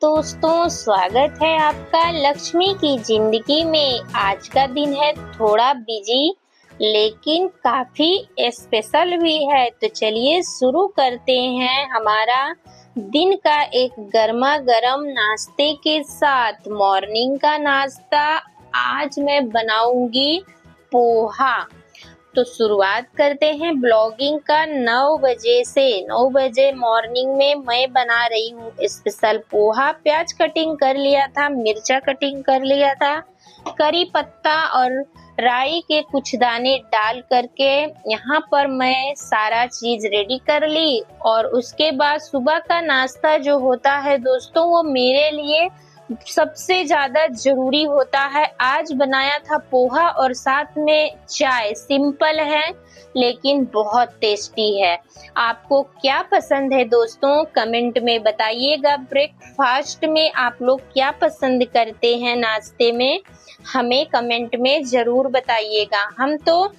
दोस्तों, स्वागत है आपका लक्ष्मी की जिंदगी में। आज का दिन है थोड़ा बिजी लेकिन काफी स्पेशल भी है। तो चलिए शुरू करते हैं हमारा दिन का एक गर्मा गर्म नाश्ते के साथ। मॉर्निंग का नाश्ता आज मैं बनाऊंगी पोहा। तो शुरुआत करते हैं ब्लॉगिंग का 9 बजे से। 9 बजे मॉर्निंग में मैं बना रही हूँ स्पेशल पोहा। प्याज कटिंग कर लिया था, मिर्चा कटिंग कर लिया था, करी पत्ता और राई के कुछ दाने डाल करके यहाँ पर मैं सारा चीज रेडी कर ली। और उसके बाद सुबह का नाश्ता जो होता है दोस्तों, वो मेरे लिए सबसे ज्यादा जरूरी होता है। आज बनाया था पोहा और साथ में चाय। सिंपल है लेकिन बहुत टेस्टी है। आपको क्या पसंद है दोस्तों, कमेंट में बताइएगा। ब्रेकफास्ट में आप लोग क्या पसंद करते हैं नाश्ते में, हमें कमेंट में जरूर बताइएगा। हम तो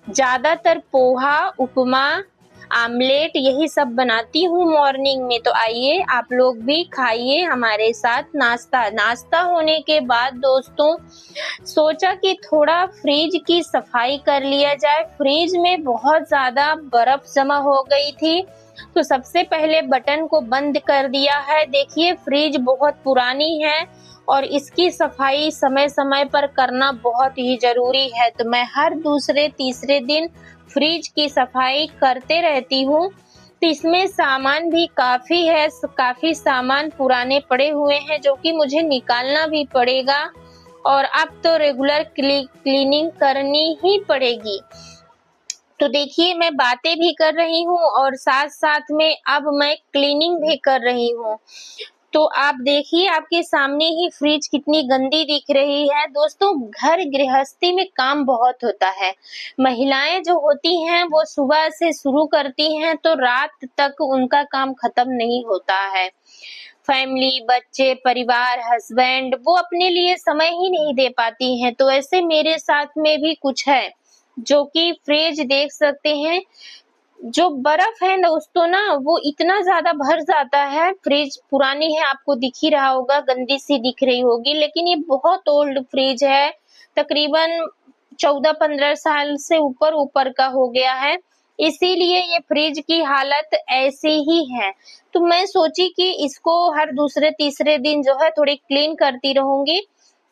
ज्यादातर पोहा, उपमा, आमलेट यही सब बनाती हूँ मॉर्निंग में। तो आइए आप लोग भी खाइए हमारे साथ नाश्ता होने के बाद दोस्तों सोचा कि थोड़ा फ्रिज की सफाई कर लिया जाए। फ्रिज में बहुत ज्यादा बर्फ जमा हो गई थी, तो सबसे पहले बटन को बंद कर दिया है। देखिए फ्रिज बहुत पुरानी है और इसकी सफाई समय समय पर करना बहुत ही जरूरी है। तो मैं हर दूसरे तीसरे दिन फ्रिज की सफाई करते रहती हूँ। तो इसमें सामान भी काफी है, काफी सामान पुराने पड़े हुए हैं जो कि मुझे निकालना भी पड़ेगा और अब तो रेगुलर क्लीनिंग करनी ही पड़ेगी। तो देखिए मैं बातें भी कर रही हूँ और साथ साथ में अब मैं क्लीनिंग भी कर रही हूँ। तो आप देखिए आपके सामने ही फ्रिज कितनी गंदी दिख रही है। दोस्तों घर गृहस्थी में काम बहुत होता है। महिलाएं जो होती हैं वो सुबह से शुरू करती हैं तो रात तक उनका काम खत्म नहीं होता है। फैमिली, बच्चे, परिवार, हस्बैंड, वो अपने लिए समय ही नहीं दे पाती हैं। तो ऐसे मेरे साथ में भी कुछ है जो कि फ्रिज देख सकते हैं, जो बर्फ है दोस्तों ना वो इतना ज्यादा भर जाता है। फ्रिज पुरानी है, आपको दिख ही रहा होगा, गंदी सी दिख रही होगी, लेकिन ये बहुत ओल्ड फ्रिज है। तकरीबन 14-15 साल से ऊपर का हो गया है, इसीलिए ये फ्रिज की हालत ऐसी ही है। तो मैं सोची कि इसको हर दूसरे तीसरे दिन जो है थोड़ी क्लीन करती रहूंगी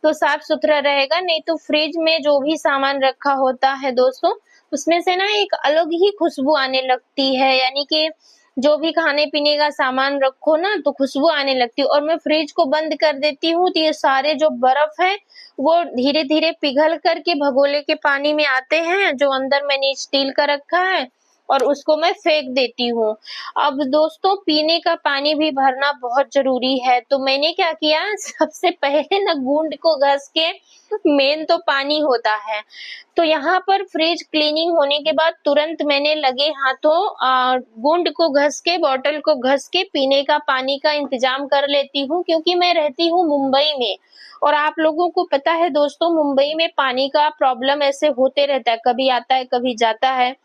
तो साफ सुथरा रहेगा। नहीं तो फ्रिज में जो भी सामान रखा होता है दोस्तों उसमें से ना एक अलग ही खुशबू आने लगती है। यानी कि जो भी खाने पीने का सामान रखो ना तो खुशबू आने लगती है। और मैं फ्रिज को बंद कर देती हूँ तो ये सारे जो बर्फ है वो धीरे धीरे पिघल करके भगोले के पानी में आते हैं जो अंदर मैंने स्टील का रखा है, और उसको मैं फेंक देती हूँ। अब दोस्तों पीने का पानी भी भरना बहुत जरूरी है। तो मैंने क्या किया, सबसे पहले ना गूंद को घस के, मेन तो पानी होता है, तो यहाँ पर फ्रिज क्लीनिंग होने के बाद तुरंत मैंने लगे हाथों गूंद को घस के, बॉटल को घस के पीने का पानी का इंतजाम कर लेती हूँ। क्योंकि मैं रहती हूँ मुंबई में और आप लोगों को पता है दोस्तों मुंबई में पानी का प्रॉब्लम ऐसे होते रहता है, कभी आता है कभी जाता है।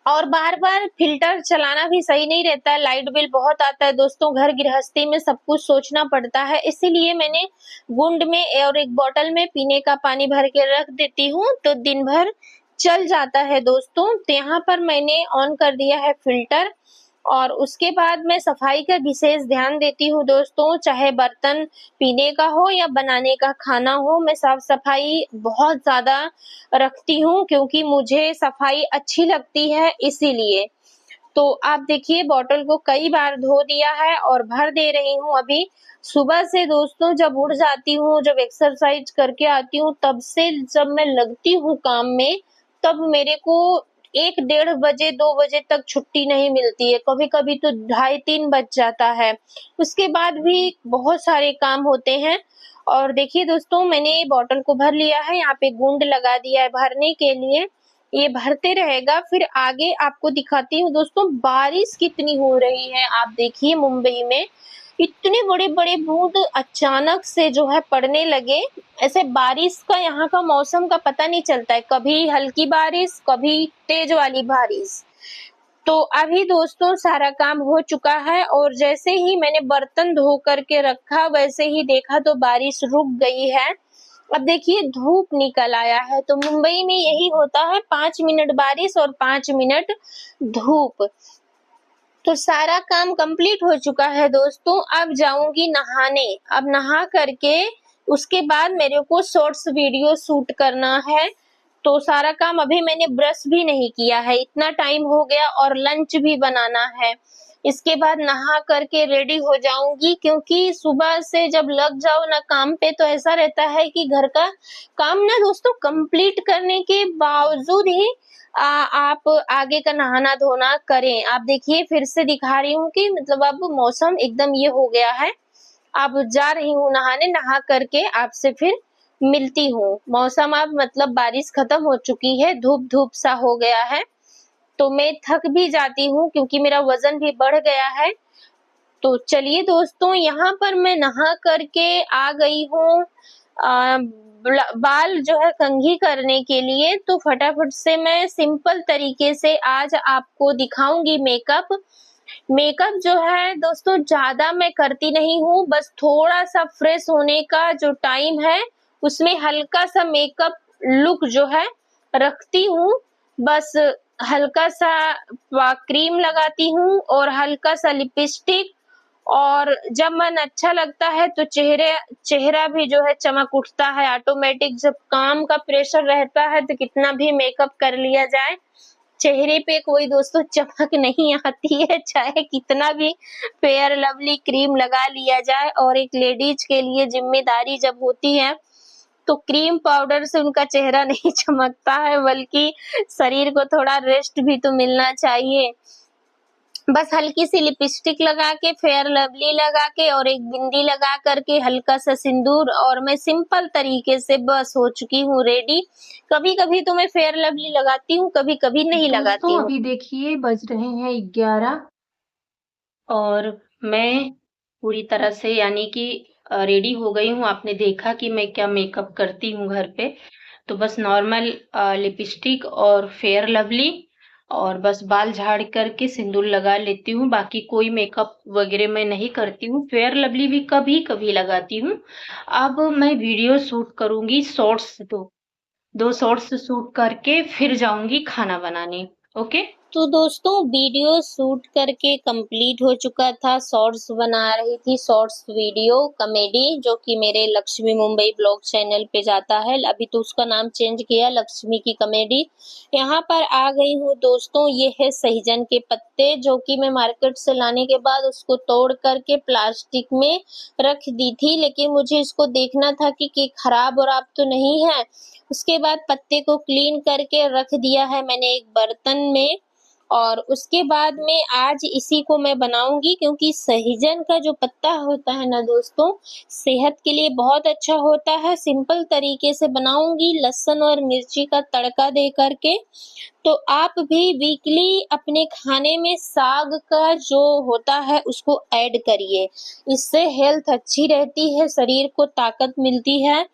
और बार बार फिल्टर चलाना भी सही नहीं रहता है, लाइट बिल बहुत आता है दोस्तों। घर गृहस्थी में सब कुछ सोचना पड़ता है, इसीलिए मैंने गुंड में और एक बोतल में पीने का पानी भर के रख देती हूँ तो दिन भर चल जाता है दोस्तों। तो यहाँ पर मैंने ऑन कर दिया है फिल्टर और उसके बाद मैं सफाई का विशेष ध्यान देती हूँ दोस्तों। चाहे बर्तन पीने का हो या बनाने का खाना हो, मैं साफ सफाई बहुत ज्यादा रखती हूँ क्योंकि मुझे सफाई अच्छी लगती है इसीलिए। तो आप देखिए बॉटल को कई बार धो दिया है और भर दे रही हूँ अभी। सुबह से दोस्तों जब उठ जाती हूँ, जब एक्सरसाइज करके आती हूँ, तब से जब मैं लगती हूँ काम में, तब मेरे को 1-1:30 बजे 2 बजे तक छुट्टी नहीं मिलती है। कभी कभी तो 2:30-3 बज जाता है। उसके बाद भी बहुत सारे काम होते हैं। और देखिए दोस्तों मैंने बॉटल को भर लिया है, यहाँ पे गूंद लगा दिया है भरने के लिए, ये भरते रहेगा। फिर आगे आपको दिखाती हूँ दोस्तों बारिश कितनी हो रही है। आप देखिए मुंबई में इतने बड़े बड़े बूंद अचानक से जो है पड़ने लगे। ऐसे बारिश का यहाँ का मौसम का पता नहीं चलता है, कभी हल्की बारिश कभी तेज वाली बारिश। तो अभी दोस्तों सारा काम हो चुका है और जैसे ही मैंने बर्तन धो करके रखा वैसे ही देखा तो बारिश रुक गई है। अब देखिए धूप निकल आया है। तो मुंबई में यही होता है, 5 मिनट बारिश और 5 मिनट धूप। तो सारा काम कंप्लीट हो चुका है दोस्तों। अब जाऊंगी नहाने। अब नहा करके उसके बाद मेरे को शॉर्ट्स वीडियो शूट करना है। तो सारा काम, अभी मैंने ब्रश भी नहीं किया है, इतना टाइम हो गया और लंच भी बनाना है। इसके बाद नहा करके रेडी हो जाऊंगी, क्योंकि सुबह से जब लग जाओ ना काम पे तो ऐसा रहता है कि घर का काम ना दोस्तों कंप्लीट करने के बावजूद ही आप आगे का नहाना धोना करें। आप देखिए फिर से दिखा रही हूँ कि मतलब अब मौसम एकदम ये हो गया है। अब जा रही हूँ नहाने, नहा करके आपसे फिर मिलती हूँ। मौसम अब मतलब बारिश खत्म हो चुकी है, धूप धूप सा हो गया है। तो मैं थक भी जाती हूँ क्योंकि मेरा वजन भी बढ़ गया है। तो चलिए दोस्तों, यहाँ पर मैं नहा करके आ गई हूँ बाल जो है कंघी करने के लिए। तो फटाफट से मैं सिंपल तरीके से आज आपको दिखाऊंगी मेकअप। मेकअप जो है दोस्तों ज्यादा मैं करती नहीं हूँ, बस थोड़ा सा फ्रेश होने का जो टाइम है उसमें हल्का सा मेकअप लुक जो है रखती हूँ। बस हल्का सा क्रीम लगाती हूँ और हल्का सा लिपस्टिक, और जब मन अच्छा लगता है तो चेहरा भी जो है चमक उठता है ऑटोमेटिक। जब काम का प्रेशर रहता है तो कितना भी मेकअप कर लिया जाए, चेहरे पे कोई दोस्तों चमक नहीं आती है, चाहे कितना भी फेयर लवली क्रीम लगा लिया जाए। और एक लेडीज के लिए जिम्मेदारी जब होती है तो क्रीम पाउडर से उनका चेहरा नहीं चमकता है, बल्कि शरीर को थोड़ा रेस्ट भी तो मिलना चाहिए। बस हल्की सी लिपस्टिक लगा के, फेयर लवली लगा के और एक बिंदी लगा करके, हल्का सा सिंदूर, और मैं सिंपल तरीके से बस हो चुकी हूँ रेडी। कभी कभी तो मैं फेयर लवली लगाती हूँ, कभी कभी नहीं लगाती दोस्तों हूँ। अभी देखिए बज रहे हैं 11 और मैं पूरी तरह से यानी कि रेडी हो गई हूँ। आपने देखा कि मैं क्या मेकअप करती हूँ घर पे। तो बस नॉर्मल लिपस्टिक और फेयर लवली और बस बाल झाड़ करके सिंदूर लगा लेती हूँ। बाकी कोई मेकअप वगैरह मैं नहीं करती हूँ। फेयर लवली भी कभी कभी लगाती हूँ। अब मैं वीडियो शूट करूंगी, शॉर्ट्स दो शॉर्ट्स शूट करके फिर जाऊंगी खाना बनाने। ओके। तो दोस्तों वीडियो शूट करके कंप्लीट हो चुका था। शॉर्ट्स बना रही थी, शॉर्ट्स वीडियो कॉमेडी, जो कि मेरे लक्ष्मी मुंबई ब्लॉग चैनल पे जाता है। अभी तो उसका नाम चेंज किया, लक्ष्मी की कॉमेडी। यहाँ पर आ गई हूँ दोस्तों। ये है सहजन के पत्ते, जो कि मैं मार्केट से लाने के बाद उसको तोड़ करके प्लास्टिक में रख दी थी, लेकिन मुझे इसको देखना था कि खराब और तो नहीं है। उसके बाद पत्ते को क्लीन करके रख दिया है मैंने एक बर्तन में, और उसके बाद में आज इसी को मैं बनाऊंगी, क्योंकि सहजन का जो पत्ता होता है ना दोस्तों, सेहत के लिए बहुत अच्छा होता है। सिंपल तरीके से बनाऊंगी, लहसुन और मिर्ची का तड़का दे करके। तो आप भी वीकली अपने खाने में साग का जो होता है उसको ऐड करिए। इससे हेल्थ अच्छी रहती है, शरीर को ताकत मिलती है।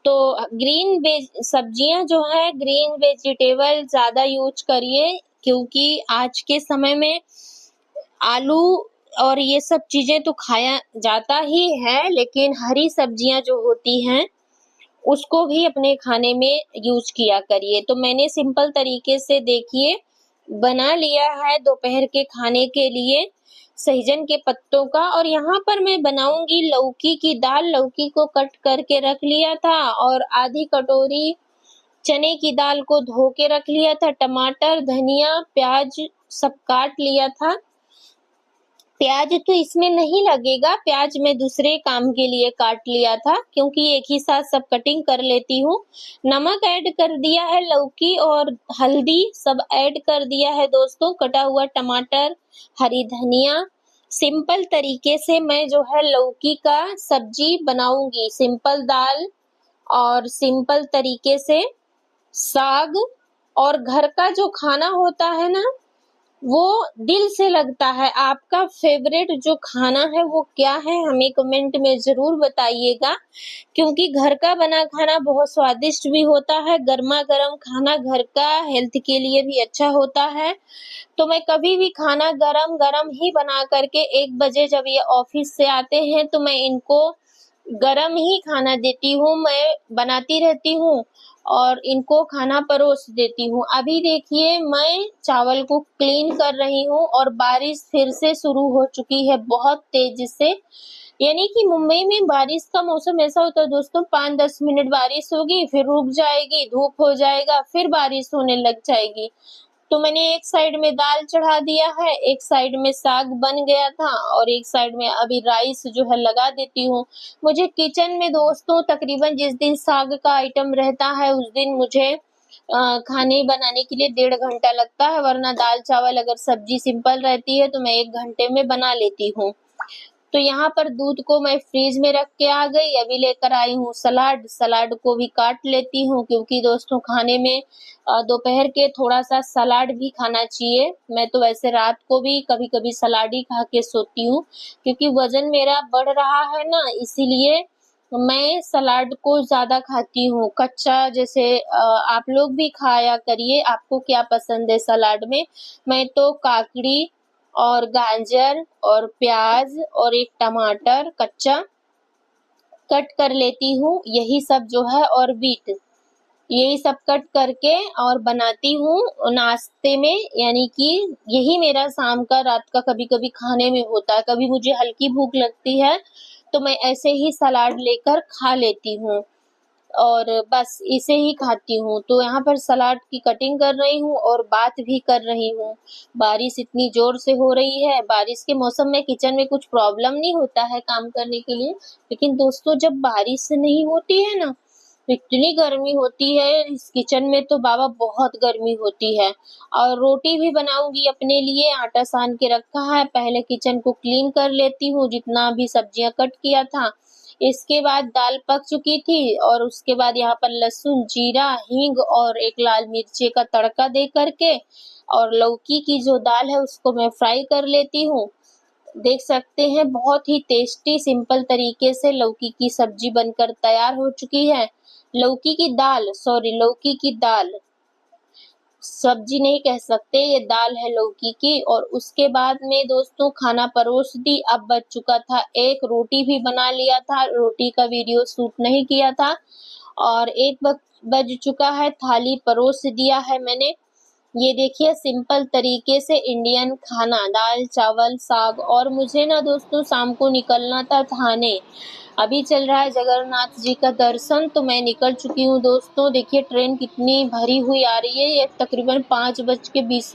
तो ग्रीन वेज सब्जियां जो है, ग्रीन वेजिटेबल ज्यादा यूज करिए, क्योंकि आज के समय में आलू और ये सब चीजें तो खाया जाता ही है, लेकिन हरी सब्जियां जो होती हैं उसको भी अपने खाने में यूज किया करिए। तो मैंने सिंपल तरीके से देखिए बना लिया है दोपहर के खाने के लिए सहजन के पत्तों का। और यहाँ पर मैं बनाऊंगी लौकी की दाल। लौकी को कट करके रख लिया था और आधी कटोरी चने की दाल को धो के रख लिया था। टमाटर, धनिया, प्याज सब काट लिया था। प्याज तो इसमें नहीं लगेगा, प्याज मैं दूसरे काम के लिए काट लिया था, क्योंकि एक ही साथ सब कटिंग कर लेती हूँ। नमक ऐड कर दिया है, लौकी और हल्दी सब ऐड कर दिया है दोस्तों, कटा हुआ टमाटर, हरी धनिया। सिंपल तरीके से मैं जो है लौकी का सब्जी बनाऊंगी। सिंपल दाल और सिंपल तरीके से साग, और घर का जो खाना होता है ना वो दिल से लगता है। आपका फेवरेट जो खाना है वो क्या है, हमें कमेंट में जरूर बताइएगा, क्योंकि घर का बना खाना बहुत स्वादिष्ट भी होता है। गर्मा गर्म खाना घर का हेल्थ के लिए भी अच्छा होता है। तो मैं कभी भी खाना गरम गरम ही बना करके 1 बजे जब ये ऑफिस से आते हैं तो मैं इनको गरम ही खाना देती हूँ, मैं बनाती रहती हूँ और इनको खाना परोस देती हूँ। अभी देखिए मैं चावल को क्लीन कर रही हूँ और बारिश फिर से शुरू हो चुकी है बहुत तेजी से। यानी कि मुंबई में बारिश का मौसम ऐसा होता है दोस्तों, 5-10 मिनट बारिश होगी, फिर रुक जाएगी, धूप हो जाएगा, फिर बारिश होने लग जाएगी। तो मैंने एक साइड में दाल चढ़ा दिया है, एक साइड में साग बन गया था और एक साइड में अभी राइस जो है लगा देती हूँ। मुझे किचन में दोस्तों तकरीबन जिस दिन साग का आइटम रहता है उस दिन मुझे खाने बनाने के लिए 1.5 घंटा लगता है, वरना दाल चावल अगर सब्जी सिंपल रहती है तो मैं 1 घंटे में बना लेती हूँ। तो यहाँ पर दूध को मैं फ्रीज में रख के आ गई, अभी लेकर आई हूँ सलाद। सलाद को भी काट लेती हूँ क्योंकि दोस्तों खाने में दोपहर के थोड़ा सा सलाद भी खाना चाहिए। मैं तो वैसे रात को भी कभी कभी सलाद ही खा के सोती हूँ, क्योंकि वजन मेरा बढ़ रहा है ना, इसीलिए मैं सलाद को ज्यादा खाती हूँ। कच्चा जैसे आप लोग भी खाया करिए, आपको क्या पसंद है सलाद में। मैं तो काकड़ी और गाजर और प्याज और एक टमाटर कच्चा कट कर लेती हूँ, यही सब जो है, और बीट, यही सब कट करके और बनाती हूँ नाश्ते में। यानी कि यही मेरा शाम का रात का कभी कभी खाने में होता है। कभी मुझे हल्की भूख लगती है तो मैं ऐसे ही सलाद लेकर खा लेती हूँ और बस इसे ही खाती हूँ। तो यहाँ पर सलाद की कटिंग कर रही हूँ और बात भी कर रही हूँ। बारिश इतनी जोर से हो रही है, बारिश के मौसम में किचन में कुछ प्रॉब्लम नहीं होता है काम करने के लिए, लेकिन दोस्तों जब बारिश नहीं होती है ना तो इतनी गर्मी होती है इस किचन में, तो बाबा बहुत गर्मी होती है। और रोटी भी बनाऊंगी अपने लिए, आटा सान के रखा है, पहले किचन को क्लीन कर लेती हूँ जितना भी सब्जियां कट किया था। इसके बाद दाल पक चुकी थी और उसके बाद यहाँ पर लहसुन, जीरा, हींग और एक लाल मिर्ची का तड़का दे करके और लौकी की जो दाल है उसको मैं फ्राई कर लेती हूँ। देख सकते हैं बहुत ही टेस्टी सिंपल तरीके से लौकी की सब्जी बनकर तैयार हो चुकी है। लौकी की दाल, सब्जी नहीं कह सकते, ये दाल है लौकी की। और उसके बाद में दोस्तों खाना परोस दी। अब बच चुका था एक, रोटी भी बना लिया था, रोटी का वीडियो शूट नहीं किया था। और एक बज चुका है, थाली परोस दिया है मैंने। ये देखिए सिंपल तरीके से इंडियन खाना, दाल चावल साग। और मुझे ना दोस्तों शाम को निकलना था थाने, अभी चल रहा है जगन्नाथ जी का दर्शन, तो मैं निकल चुकी हूँ दोस्तों। देखिए ट्रेन कितनी भरी हुई आ रही है, ये तकरीबन 5:20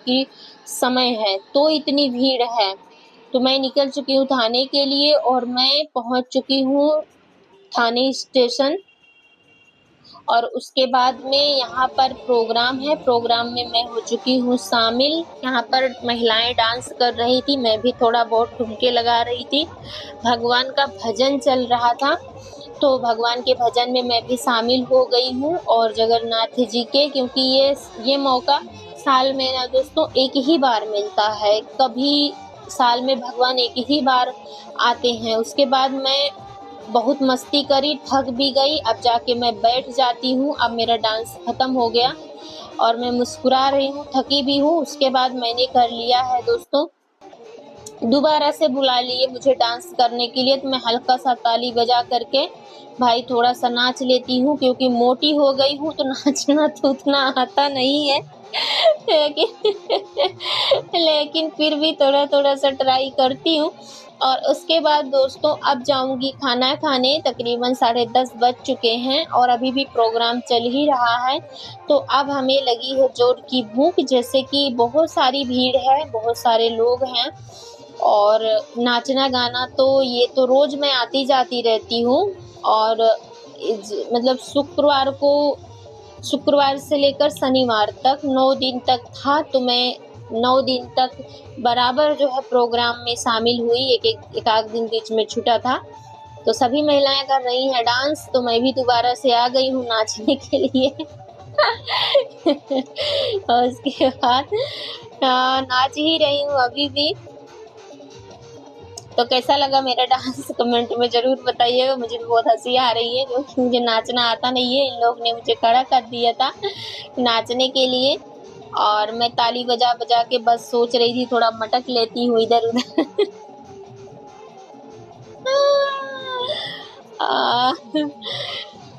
की समय है तो इतनी भीड़ है। तो मैं निकल चुकी हूँ थाने के लिए और मैं पहुंच चुकी हूँ थाने स्टेशन। और उसके बाद में यहाँ पर प्रोग्राम है, प्रोग्राम में मैं हो चुकी हूँ शामिल। यहाँ पर महिलाएं डांस कर रही थी, मैं भी थोड़ा बहुत ठुमके लगा रही थी। भगवान का भजन चल रहा था तो भगवान के भजन में मैं भी शामिल हो गई हूँ। और जगन्नाथ जी के, क्योंकि ये मौका साल में ना दोस्तों एक ही बार मिलता है, कभी साल में भगवान एक ही बार आते हैं। उसके बाद मैं बहुत मस्ती करी, थक भी गई, अब जाके मैं बैठ जाती हूँ। अब मेरा डांस खत्म हो गया और मैं मुस्कुरा रही हूँ, थकी भी हूँ। उसके बाद मैंने कर लिया है दोस्तों, दोबारा से बुला लिए मुझे डांस करने के लिए, तो मैं हल्का सा ताली बजा करके भाई थोड़ा सा नाच लेती हूँ, क्योंकि मोटी हो गई हूँ तो नाचना तो उतना आता नहीं है लेकिन फिर भी थोड़ा थोड़ा सा ट्राई करती हूँ। और उसके बाद दोस्तों अब जाऊंगी खाना खाने, तकरीबन 10:30 बज चुके हैं और अभी भी प्रोग्राम चल ही रहा है। तो अब हमें लगी है जोर की भूख, जैसे कि बहुत सारी भीड़ है, बहुत सारे लोग हैं और नाचना गाना तो ये तो रोज मैं आती जाती रहती हूँ। और मतलब शुक्रवार से लेकर शनिवार तक 9 दिन तक था, तो मैं 9 दिन तक बराबर जो है प्रोग्राम में शामिल हुई। एक आध दिन बीच में छूटा था। तो सभी महिलाएं कर रही हैं डांस, तो मैं भी दोबारा से आ गई हूँ नाचने के लिए और उसके बाद नाच ही रही हूँ अभी भी। तो कैसा लगा मेरा डांस कमेंट में जरूर बताइएगा। मुझे भी बहुत हंसी आ रही है क्योंकि मुझे नाचना आता नहीं है। इन लोग ने मुझे खड़ा कर दिया था नाचने के लिए, और मैं ताली बजा बजा के बस सोच रही थी थोड़ा मटक लेती हूँ इधर उधर।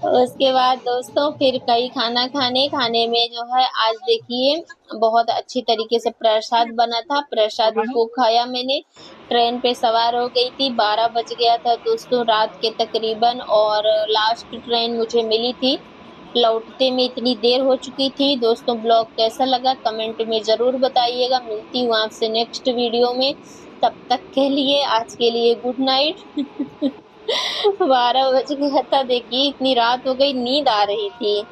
उसके बाद दोस्तों फिर कई खाना खाने में जो है आज देखिए बहुत अच्छी तरीके से प्रसाद बना था। प्रसाद को खाया मैंने। ट्रेन पे सवार हो गई थी, 12 बज गया था दोस्तों रात के तकरीबन, और लास्ट ट्रेन मुझे मिली थी। लौटते में इतनी देर हो चुकी थी। दोस्तों ब्लॉग कैसा लगा कमेंट में जरूर बताइएगा। मिलती हूँ आपसे नेक्स्ट वीडियो में। तब तक के लिए आज के लिए गुड नाइट। 12 बज गया था, देखिए इतनी रात हो गई, नींद आ रही थी।